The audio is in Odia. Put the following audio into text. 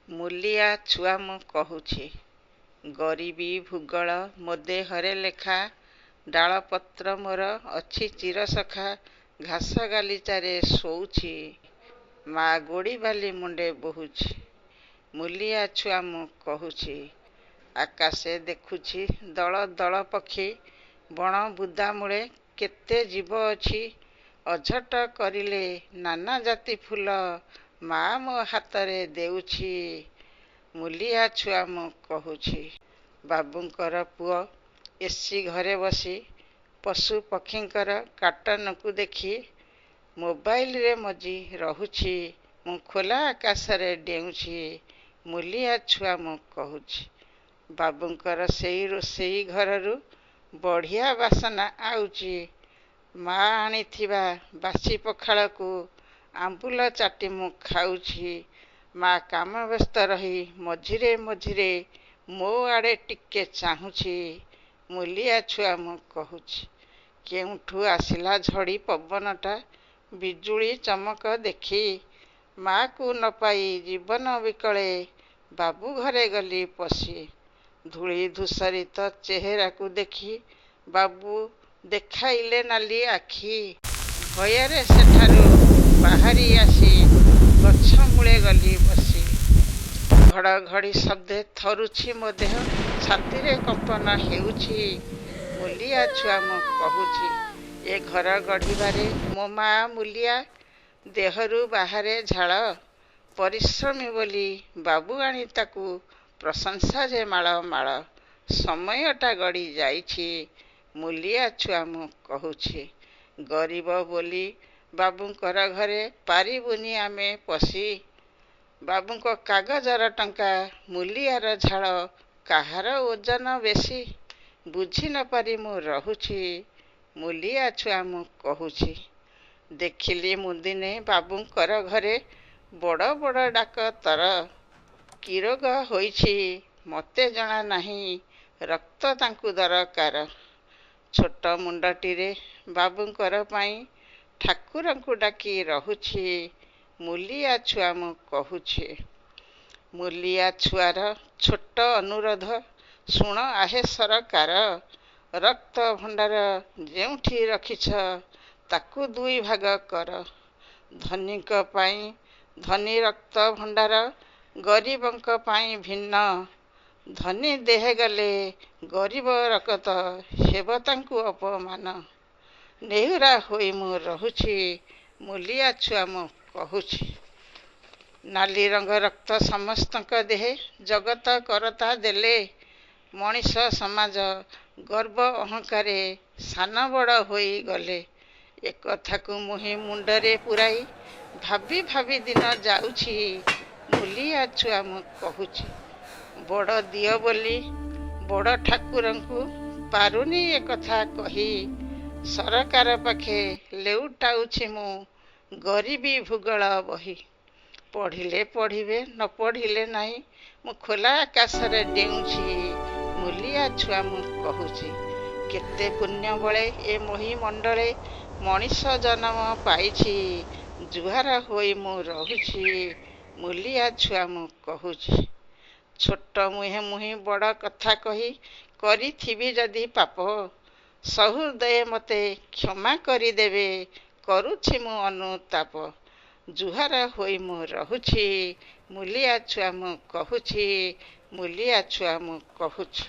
ମୂଲିଆ ଛୁଆ ମୁଁ କହୁଛି, ଗରିବୀ ଭୂଗୋଳ ମୋ ଦେହରେ ଲେଖା, ଡାଳପତ୍ର ମୋର ଅଛି ଚିରସଖା, ଘାସ ଗାଲିଚାରେ ଶୋଉଛି, ମା ଗୋଡ଼ି ବାଲି ମୁଣ୍ଡେ ବୋହୁଛି। ମୂଲିଆ ଛୁଆ ମୁଁ କହୁଛି, ଆକାଶେ ଦେଖୁଛି ଦଳ ଦଳ ପକ୍ଷୀ, ବଣ ବୁଦା ମୂଳେ କେତେ ଜୀବ ଅଛି, ଅଝଟ କରିଲେ ନାନା ଜାତି ଫୁଲ, ମା ମୋ ହାତରେ ଦେଉଛି। ମୂଲିଆ ଛୁଆ ମୁଁ କହୁଛି, ବାବୁଙ୍କର ପୁଅ ଏସି ଘରେ ବସି ପଶୁ ପକ୍ଷୀଙ୍କର କାର୍ଟୁନକୁ ଦେଖି ମୋବାଇଲରେ ମଜି ରହୁଛି, ମୁଁ ଖୋଲା ଆକାଶରେ ଡେଉଁଛି। ମୂଲିଆ ଛୁଆ ମୁଁ କହୁଛି, ବାବୁଙ୍କର ସେଇ ରୋଷେଇ ଘରରୁ ବଢ଼ିଆ ବାସନା ଆଉଚି, ମା ଆଣିଥିବା ବାସି ପଖାଳକୁ ଆମ୍ବୁଲ ଚାଟି ମୁଁ ଖାଉଛି, ମା କାମ ବ୍ୟସ୍ତ ରହି ମଝିରେ ମଝିରେ ମୋ ଆଡ଼େ ଟିକେ ଚାହୁଁଛି। ମୂଲିଆ ଛୁଆ ମୁଁ କହୁଛି, କେଉଁଠୁ ଆସିଲା ଝଡ଼ି ପବନଟା, ବିଜୁଳି ଚମକ ଦେଖି, ମାକୁ ନ ପାଇ ଜୀବନ ବିକଳେ ବାବୁ ଘରେ ଗଲି ପଶି, ଧୂଳି ଧୂସରିତ ଚେହେରାକୁ ଦେଖି ବାବୁ ଦେଖାଇଲେ ନାଲି ଆଖି, ଭୟରେ ସେଠାରୁ ବାହାରି ଆସି ଗଛ ମୂଳେ ଗଲି ବସି, ଘଡ଼ଘଡ଼ି ଶବ୍ଦେ ଥରୁଛି ମୋ ଦେହ, ଛାତିରେ କମ୍ପନ ହେଉଛି। ମୂଲିଆ ଛୁଆ ମୁଁ କହୁଛି, ଏ ଘର ଗଢ଼ିବାରେ ମୋ ମା ମୂଲିଆ, ଦେହରୁ ବାହାରେ ଝାଳ, ପରିଶ୍ରମୀ ବୋଲି ବାବୁ ଆଣି ତାକୁ ପ୍ରଶଂସା ଯେ ମାଳ ମାଳ, ସମୟଟା ଗଡ଼ି ଯାଇଛି। ମୂଲିଆ ଛୁଆ ମୁଁ କହୁଛି, ଗରିବ ବୋଲି ବାବୁଙ୍କର ଘରେ ପାରିବୁନି ଆମେ ପଶି, ବାବୁଙ୍କ କାଗଜର ଟଙ୍କା ମୂଲିଆର ଝାଳ, କାହାର ଓଜନ ବେଶୀ, ବୁଝି ନ ପାରି ମୁଁ ରହୁଛି। ମୂଲିଆ ଛୁଆ ମୁଁ କହୁଛି, ଦେଖିଲି ମୁଁ ଦିନେ ବାବୁଙ୍କର ଘରେ ବଡ଼ ବଡ଼ ଡାକ୍ତର, କି ରୋଗ ହୋଇଛି ମୋତେ ଜଣା ନାହିଁ, ରକ୍ତ ତାଙ୍କୁ ଦରକାର, ଛୋଟ ମୁଣ୍ଡଟିରେ ବାବୁଙ୍କର ପାଇଁ ଠାକୁରଙ୍କୁ ଡାକି ରହୁଛି। ମୂଲିଆ ଛୁଆ ମୁଁ କହୁଛି, ମୂଲିଆ ଛୁଆର ଛୋଟ ଅନୁରୋଧ ଶୁଣ ଆହେ ସରକାର, ରକ୍ତ ଭଣ୍ଡାର ଯେଉଁଠି ରଖିଛ ତାକୁ ଦୁଇ ଭାଗ କର, ଧନୀଙ୍କ ପାଇଁ ଧନୀ ରକ୍ତ ଭଣ୍ଡାର, ଗରିବଙ୍କ ପାଇଁ ଭିନ୍ନ, ଧନୀ ଦେହେ ଗଲେ ଗରିବ ରକତ ହେବ ତାଙ୍କୁ ଅପମାନ, ନେହୁରା ହୋଇ ମୁଁ ରହୁଛି। ମୂଲିଆ ଛୁଆ ମୁଁ କହୁଛି, ନାଲି ରଙ୍ଗ ରକ୍ତ ସମସ୍ତଙ୍କ ଦେହେ, ଜଗତ କରତା ଦେଲେ, ମଣିଷ ସମାଜ ଗର୍ବ ଅହଙ୍କାରେ ସାନ ବଡ଼ ହୋଇ ଗଲେ, ଏକଥାକୁ ମୁହିଁ ମୁଣ୍ଡରେ ପୁରାଇ ଭାବି ଭାବି ଦିନ ଯାଉଛି। ମୂଲିଆ ଛୁଆ ମୁଁ କହୁଛି, ବଡ଼ ଦିଅ ବୋଲି ବଡ଼ ଠାକୁରଙ୍କୁ ପାରୁନି ଏକଥା କହି, ସରକାର ପାଖେ ଲେଉଟାଉଛି ମୁଁ ଗରିବୀ ଭୂଗୋଳ ବହି, ପଢ଼ିଲେ ପଢ଼ିବେ ନ ପଢ଼ିଲେ ନାହିଁ, ମୁଁ ଖୋଲା ଆକାଶରେ ଡେଉଁଛି। ମୂଲିଆ ଛୁଆ ମୁଁ କହୁଛି, କେତେ ପୁଣ୍ୟ ବଳେ ଏ ମହି ମଣ୍ଡଳେ ମଣିଷ ଜନ୍ମ ପାଇଛି, ଜୁହାର ହୋଇ ମୁଁ ରହୁଛି। ମୂଲିଆ ଛୁଆ ମୁଁ କହୁଛି, ଛୋଟ ମୁହେଁ ମୁହିଁ ବଡ଼ କଥା କହି କରିଥିବି ଯଦି ପାପ, ସହୃଦୟେ ମୋତେ କ୍ଷମା କରିଦେବେ, କରୁଛି ମୁଁ ଅନୁତାପ, ଜୁହାର ହୋଇ ମୁଁ ରହୁଛି। ମୂଲିଆ ଛୁଆ ମୁଁ କହୁଛି, ମୂଲିଆ ଛୁଆ ମୁଁ କହୁଛି।